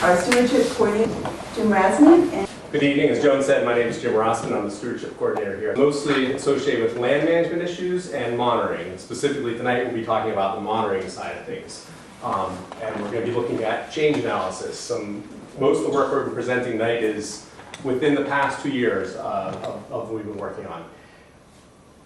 our stewardship coordinator, Jim Rassman. And good evening. As Joan said, my name is Jim Rassman. I'm the stewardship coordinator here. Mostly associated with land management issues and monitoring. Specifically tonight we'll be talking about the monitoring side of things. And we're going to be looking at change analysis. Most of the work we're presenting tonight is within the past 2 years of what we've been working on.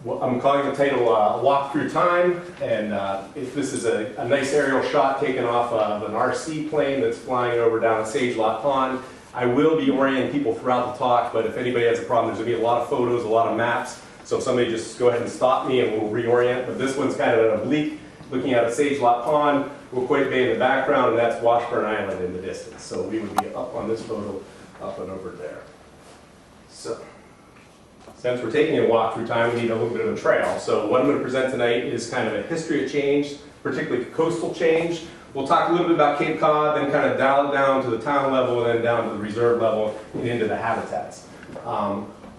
I'm calling the title A Walk Through Time, and if this is a nice aerial shot taken off of an RC plane that's flying over down at Sage Lot Pond. I will be orienting people throughout the talk, but if anybody has a problem, there's going to be a lot of photos, a lot of maps, so if somebody just go ahead and stop me and we'll reorient. But this one's kind of an oblique, looking at a Sage Lot Pond, Waquoit Bay in the background, and that's Washburn Island in the distance. So we would be up on this photo, up and over there. So, since we're taking a walk through time, we need a little bit of a trail. So what I'm going to present tonight is kind of a history of change, particularly coastal change. We'll talk a little bit about Cape Cod, then kind of dial it down to the town level, and then down to the reserve level and into the habitats.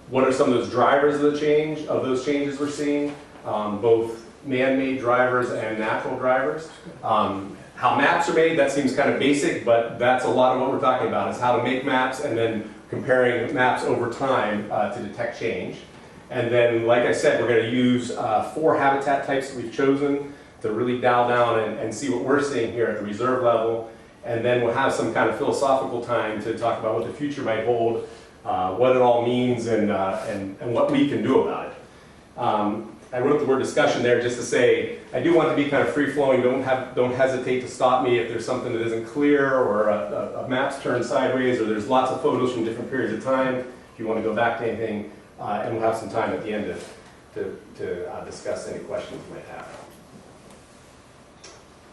What are some of those drivers of the change, of those changes we're seeing? Both man-made drivers and natural drivers. How maps are made, that seems kind of basic, but that's a lot of what we're talking about, is how to make maps and then comparing maps over time to detect change. And then, like I said, we're going to use 4 habitat types that we've chosen to really dial down and see what we're seeing here at the reserve level. And then we'll have some kind of philosophical time to talk about what the future might hold, what it all means, and what we can do about it. I wrote the word discussion there just to say I do want to be kind of free-flowing. Don't hesitate to stop me if there's something that isn't clear, or a map's turned sideways, or there's lots of photos from different periods of time. If you want to go back to anything, and we'll have some time at the end to discuss any questions you might have.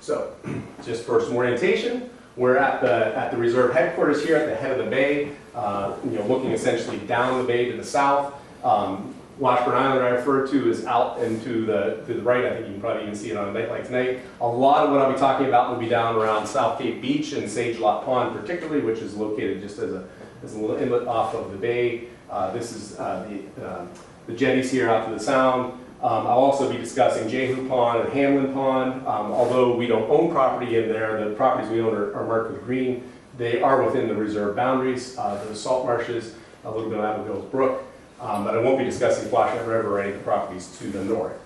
So, just for some orientation, we're at the reserve headquarters here at the head of the bay, looking essentially down the bay to the south. Washburn Island, I refer to, is out and to the right. I think you can probably even see it on a night like tonight. A lot of what I'll be talking about will be down around South Cape Beach and Sage Lot Pond particularly, which is located just as a little inlet off of the bay. This is the jetties here out to the sound. I'll also be discussing Jehu Pond and Hamlin Pond. Although we don't own property in there, the properties we own are marked with green. They are within the reserve boundaries. The salt marshes, a little bit of Abigail's Brook. But I won't be discussing Washington River or any of the properties to the north.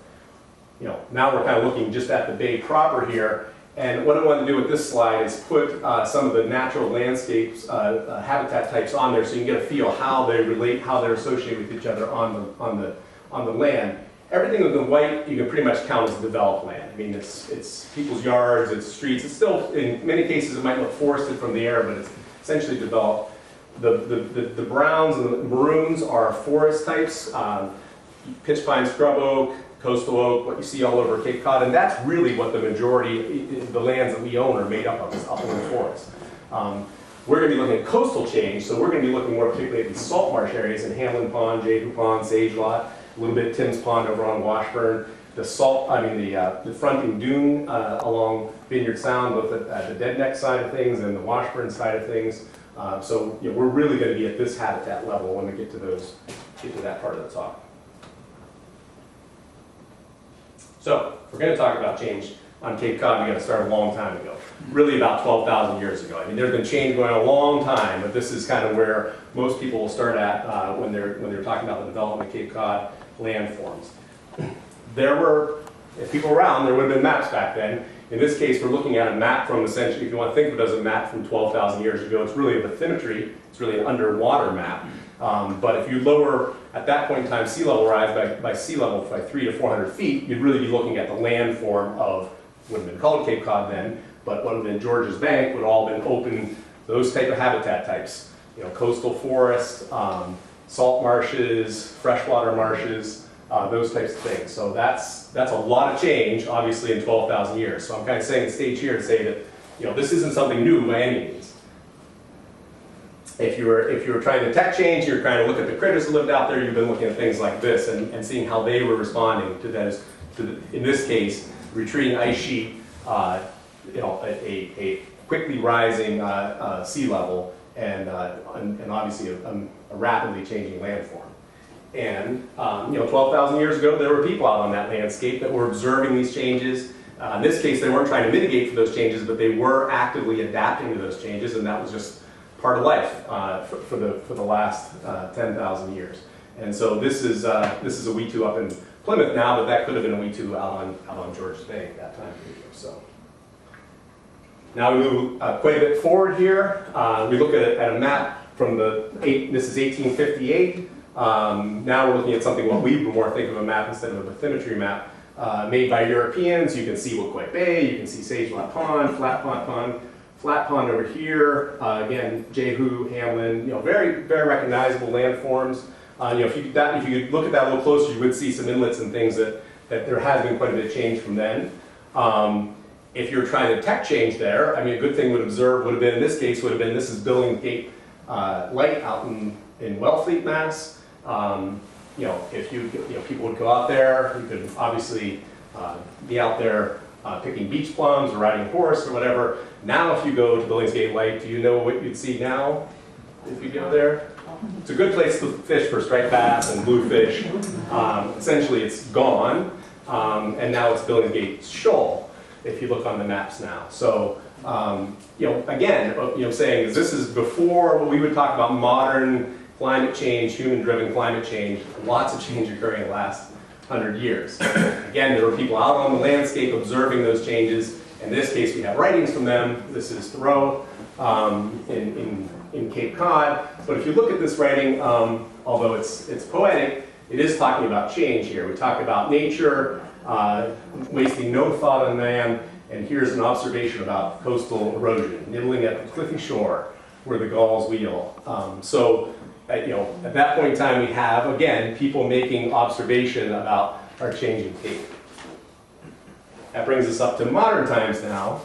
Now we're kind of looking just at the bay proper here, and what I want to do with this slide is put some of the natural landscapes, habitat types on there, so you can get a feel how they relate, how they're associated with each other on the land. Everything with the white you can pretty much count as developed land. I mean, it's people's yards, it's streets. It's still, in many cases, it might look forested from the air, but it's essentially developed. The browns and the maroons are forest types, pitch pine, scrub oak, coastal oak, what you see all over Cape Cod, and that's really what the majority of the lands that we own are made up of, is upland forest. We're going to be looking at coastal change, so we're going to be looking more particularly at the salt marsh areas in Hamlin Pond, Jehu Pond, Sage Lot, a little bit of Tim's Pond over on Washburn, the fronting dune along Vineyard Sound, both at the Dead Neck side of things and the Washburn side of things. So we're really going to be at this habitat level when we get to that part of the talk. So we're going to talk about change on Cape Cod. We got to start a long time ago, really about 12,000 years ago. I mean, there's been change going on a long time, but this is kind of where most people will start at when they're talking about the development of Cape Cod landforms. There were, if people were around, there would have been maps back then. In this case, we're looking at a map from essentially, if you want to think of it as a map from 12,000 years ago, it's really a bathymetry, it's really an underwater map. But if you lower, at that point in time, sea level rise by sea level by 300 to 400 feet, you'd really be looking at the landform of, would have been called Cape Cod then, but what would have been George's Bank would all have been open, those type of habitat types. Coastal forest, salt marshes, freshwater marshes, those types of things. So that's a lot of change, obviously, in 12,000 years. So I'm kind of setting the stage here to say that this isn't something new by any means. If you were trying to detect change, you're trying to look at the critters that lived out there. You've been looking at things like this and seeing how they were responding to those. In this case, retreating ice sheet, a quickly rising sea level, and obviously a rapidly changing landform. And 12,000 years ago, there were people out on that landscape that were observing these changes. In this case, they weren't trying to mitigate for those changes, but they were actively adapting to those changes, and that was just part of life for the last 10,000 years. And so this is a Waquoit up in Plymouth now, but that could have been a Waquoit out on George's Bay at that time. So now we move quite a bit forward here. We look at a map from this is 1858. Now we're looking at something what we would more think of a map instead of a bathymetry map made by Europeans. You can see Waquoit Bay, you can see Sage Flat Pond, Flat Pond over here. Again, Jehu, Hamlin, very, very recognizable landforms. If you could look at that a little closer, you would see some inlets and things that there has been quite a bit of change from then. If you're trying to detect change there, I mean, a good thing would have been, in this case, this is Billingsgate Light out in Wellfleet, Mass. If people would go out there, you could obviously be out there picking beach plums or riding a horse or whatever. Now, if you go to Billingsgate Light, do you know what you'd see now if you go there? It's a good place to fish for striped bass and bluefish. Essentially, it's gone, and now it's Billingsgate Shoal, if you look on the maps now. So, again, saying this is before what we would talk about modern climate change, human-driven climate change. Lots of change occurring in the last 100 years. Again, there were people out on the landscape observing those changes. In this case, we have writings from them. This is Thoreau in Cape Cod. But if you look at this writing, although it's poetic, it is talking about change here. We talk about nature, wasting no thought on man, and here's an observation about coastal erosion, nibbling at the cliffy shore where the gulls wheel. At that point in time, we have, again, people making observation about our changing Cape. That brings us up to modern times now.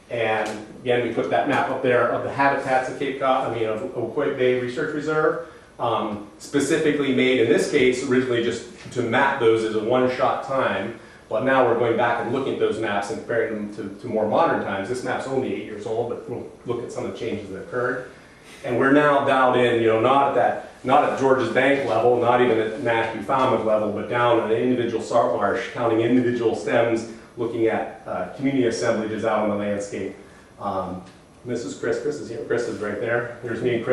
And again, we put that map up there of the habitats of Cape Cod, of Waquoit Bay Research Reserve, specifically made, in this case, originally just to map those as a one-shot time. But now we're going back and looking at those maps and comparing them to more modern times. This map's only 8 years old, but we'll look at some of the changes that occurred. And we're now dialed in, not at George's Bank level, not even at Mashpee Falmouth level, but down on an individual salt marsh, counting individual stems, looking at community assemblages out on the landscape. This is Chris. Chris is here. Chris is right there. Here's me and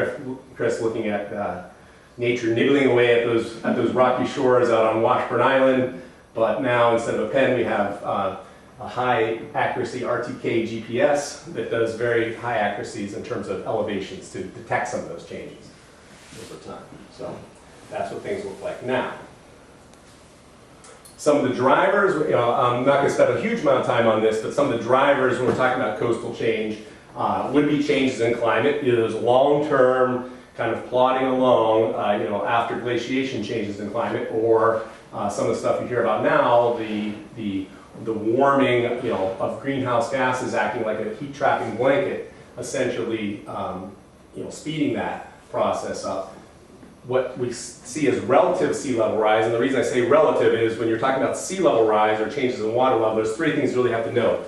Chris looking at nature nibbling away at those rocky shores out on Washburn Island. But now, instead of a pen, we have a high accuracy RTK GPS that does very high accuracies in terms of elevations to detect some of those changes over time. So that's what things look like now. Some of the drivers, I'm not going to spend a huge amount of time on this, but some of the drivers when we're talking about coastal change would be changes in climate. There's long-term kind of plodding along, after glaciation changes in climate, or some of the stuff you hear about now, the warming, of greenhouse gases acting like a heat-trapping blanket, essentially, speeding that process up. What we see as relative sea level rise, and the reason I say relative is when you're talking about sea level rise or changes in water level, there's three things you really have to know.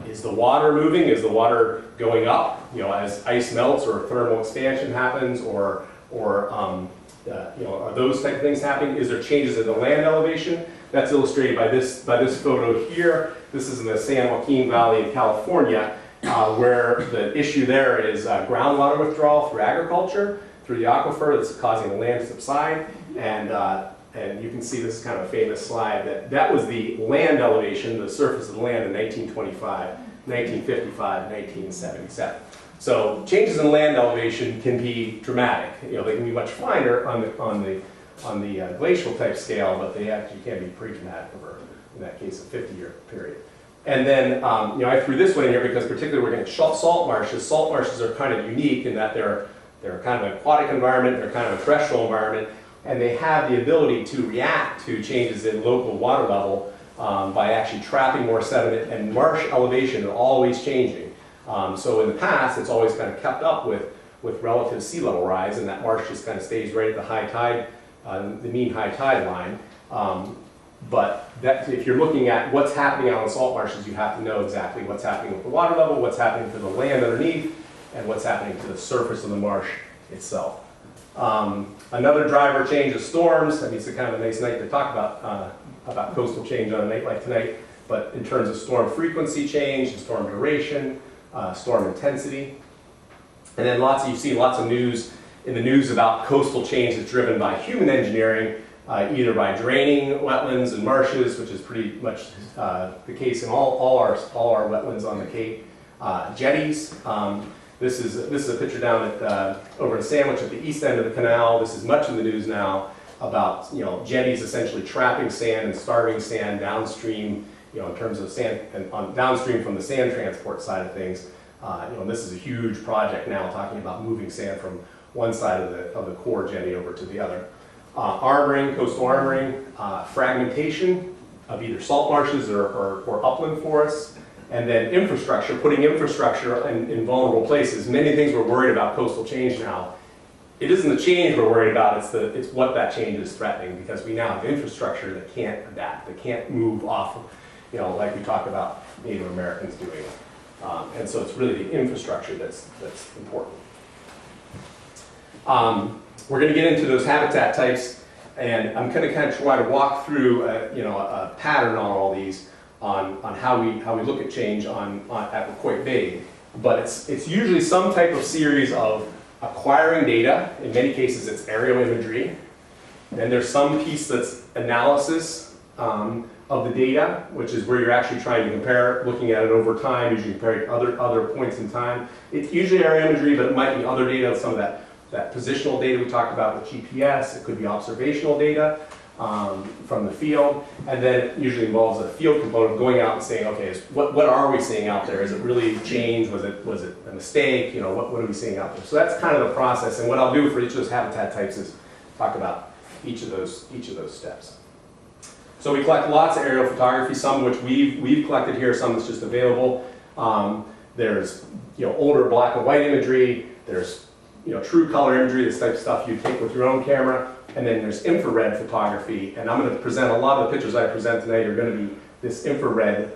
Is the water moving? Is the water going up, as ice melts or thermal expansion happens, or are those type of things happening? Is there changes in the land elevation? That's illustrated by this photo here. This is in the San Joaquin Valley in California, where the issue there is groundwater withdrawal through agriculture, through the aquifer that's causing the land to subside. And you can see this is kind of a famous slide that was the land elevation, the surface of the land in 1925, 1955, 1977. So changes in land elevation can be dramatic. They can be much finer on the glacial type scale, but they actually can be pretty dramatic over, in that case, a 50-year period. And then, I threw this one in here because particularly we're getting salt marshes. Salt marshes are kind of unique in that they're kind of an aquatic environment, they're kind of a terrestrial environment, and they have the ability to react to changes in local water level by actually trapping more sediment, and marsh elevation are always changing. So in the past, it's always kind of kept up with relative sea level rise, and that marsh just kind of stays right at the high tide, the mean high tide line. But if you're looking at what's happening out in salt marshes, you have to know exactly what's happening with the water level, what's happening to the land underneath, and what's happening to the surface of the marsh itself. Another driver change is storms. I mean, it's a kind of a nice night to talk about coastal change on a night like tonight. but in terms of storm frequency change, storm duration, storm intensity. And then you've seen lots of news in the news about coastal change that's driven by human engineering, either by draining wetlands and marshes, which is pretty much the case in all our wetlands on the Cape, jetties. This is a picture down at over in Sandwich at the east end of the canal. This is much of the news now about jetties essentially trapping sand and starving sand downstream, in terms of sand and downstream from the sand transport side of things. This is a huge project now, talking about moving sand from one side of the core jetty over to the other. Armoring, coastal armoring, fragmentation of either salt marshes or upland forests, and then infrastructure, putting infrastructure in vulnerable places. Many things we're worried about coastal change now. It isn't the change we're worried about, it's what that change is threatening, because we now have infrastructure that can't adapt, that can't move off, like we talk about Native Americans doing. And so it's really the infrastructure that's important. We're going to get into those habitat types, and I'm going to kind of try to walk through a pattern on all these, on how we look at change at Waquoit Bay. But it's usually some type of series of acquiring data. In many cases, it's aerial imagery. Then there's some piece that's analysis of the data, which is where you're actually trying to compare, looking at it over time, usually comparing other points in time. It's usually aerial imagery, but it might be other data, some of that positional data we talked about with GPS. It could be observational data from the field, and then it usually involves a field component going out and saying, okay, what are we seeing out there? Is it really change? Was it a mistake? What are we seeing out there? So that's kind of the process, and what I'll do for each of those habitat types is talk about each of those steps. So we collect lots of aerial photography, some of which we've collected here, some that's just available. There's older black and white imagery. There's true color imagery, this type of stuff you take with your own camera. And then there's infrared photography, and I'm going to present a lot of the pictures I present tonight are going to be this infrared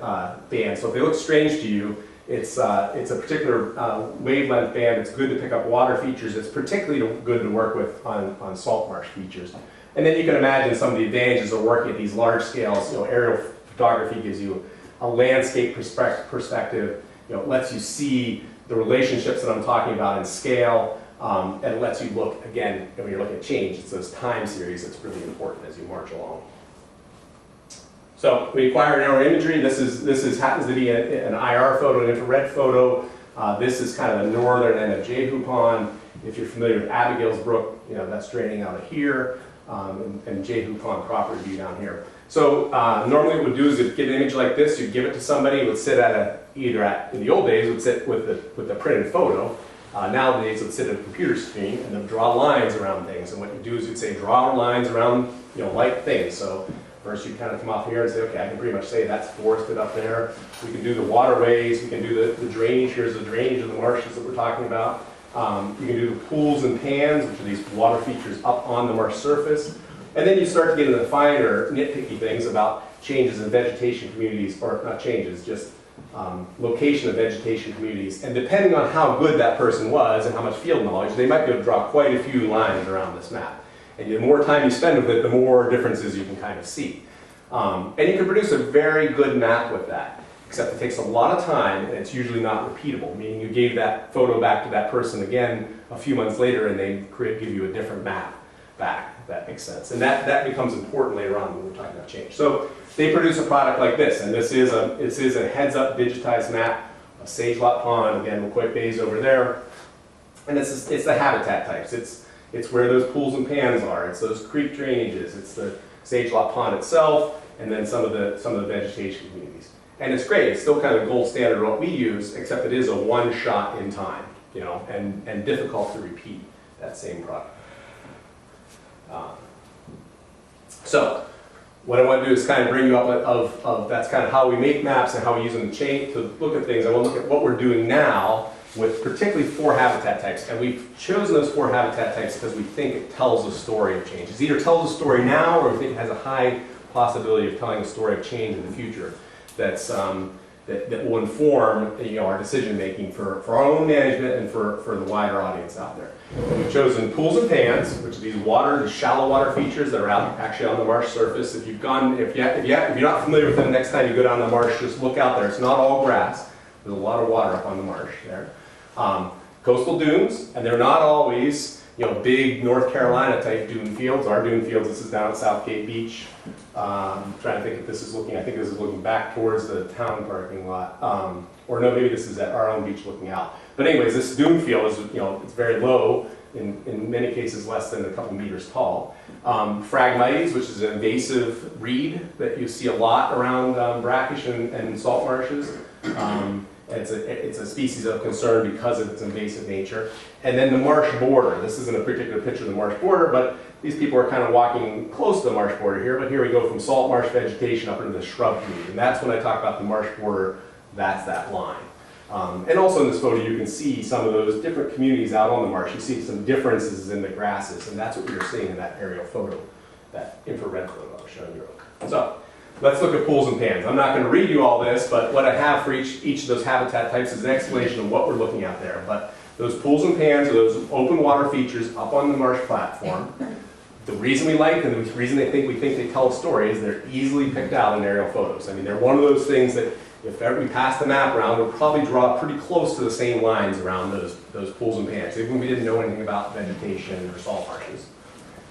band. So if they look strange to you, it's a particular wavelength band. It's good to pick up water features. It's particularly good to work with on salt marsh features. And then you can imagine some of the advantages of working at these large scales. Aerial photography gives you a landscape perspective. It lets you see the relationships that I'm talking about in scale. And it lets you look, again, when you're looking at change, it's those time series that's really important as you march along. So we acquire aerial imagery. This happens to be an IR photo, an infrared photo. This is kind of the northern end of Jehu Pond. If you're familiar with Abigail's Brook, that's draining out of here, and Jehu Pond proper view down here. So normally what we'd do is you'd get an image like this, you'd give it to somebody, it would sit in the old days, it would sit with the printed photo. Nowadays, let's sit at a computer screen and then draw lines around things. And what you do is you'd say, draw lines around, light things. So first you'd kind of come off here and say, okay, I can pretty much say that's forested up there. We can do the waterways. We can do the drainage. Here's the drainage of the marshes that we're talking about. You can do the pools and pans, which are these water features up on the marsh surface. And then you start to get into the finer, nitpicky things about changes in vegetation communities, or not changes, just location of vegetation communities, and depending on how good that person was and how much field knowledge, they might be able to draw quite a few lines around this map. And the more time you spend with it, the more differences you can kind of see. And you can produce a very good map with that, except it takes a lot of time and it's usually not repeatable, meaning you gave that photo back to that person again a few months later and they give you a different map back, if that makes sense. And that becomes important later on when we're talking about change. So they produce a product like this, and this is a heads-up digitized map of Sage Lot Pond. Again, Waquoit Bay's over there, and it's the habitat types. It's where those pools and pans are. It's those creek drainages. It's the Sage Lot Pond itself, and then some of the vegetation communities. And it's great. It's still kind of the gold standard of what we use, except it is a one shot in time, and difficult to repeat that same product. So what I want to do is kind of bring you up of that's kind of how we make maps and how we use them to look at things. I want to look at what we're doing now with particularly 4 habitat types. And we've chosen those 4 habitat types because we think it tells a story of change. It either tells a story now or we think it has a high possibility of telling a story of change in the future that's that will inform our decision making for our own management and for the wider audience out there. And we've chosen pools and pans, which are these shallow water features that are out actually on the marsh surface. If you're not familiar with them, next time you go down the marsh, just look out there. It's not all grass. There's a lot of water up on the marsh there. Coastal dunes, and they're not always big North Carolina type dune fields. Our dune fields, this is down at Southgate Beach. I'm trying to think if this is looking, I think this is looking back towards the town parking lot. Or no, maybe this is at our own beach looking out. But anyways, this dune field is, it's very low, in many cases less than a couple meters tall. Phragmites, which is an invasive reed that you see a lot around brackish and salt marshes. It's a species of concern because of its invasive nature. And then the marsh border. This isn't a particular picture of the marsh border, but these people are kind of walking close to the marsh border here. But here we go from salt marsh vegetation up into the shrub community. And that's when I talk about the marsh border, that's that line. And also in this photo, you can see some of those different communities out on the marsh. You see some differences in the grasses, and that's what you're seeing in that aerial photo, that infrared photo I was showing you. So let's look at pools and pans. I'm not going to read you all this, but what I have for each of those habitat types is an explanation of what we're looking at there. But those pools and pans are those open water features up on the marsh platform. The reason we like them, the reason we think they tell a story is they're easily picked out in aerial photos. I mean, they're one of those things that if ever we pass the map around, we'll probably draw pretty close to the same lines around those pools and pans, even when we didn't know anything about vegetation or salt marshes.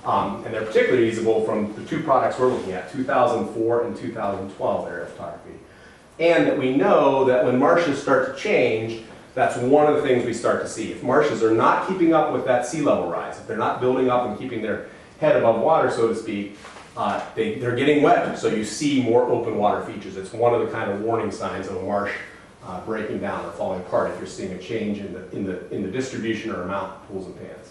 And they're particularly usable from the two products we're looking at, 2004 and 2012 aerial photography. And that we know that when marshes start to change, that's one of the things we start to see. If marshes are not keeping up with that sea level rise, if they're not building up and keeping their head above water, so to speak, they're getting wetter, so you see more open water features. It's one of the kind of warning signs of a marsh breaking down or falling apart if you're seeing a change in the distribution or amount of pools and pans.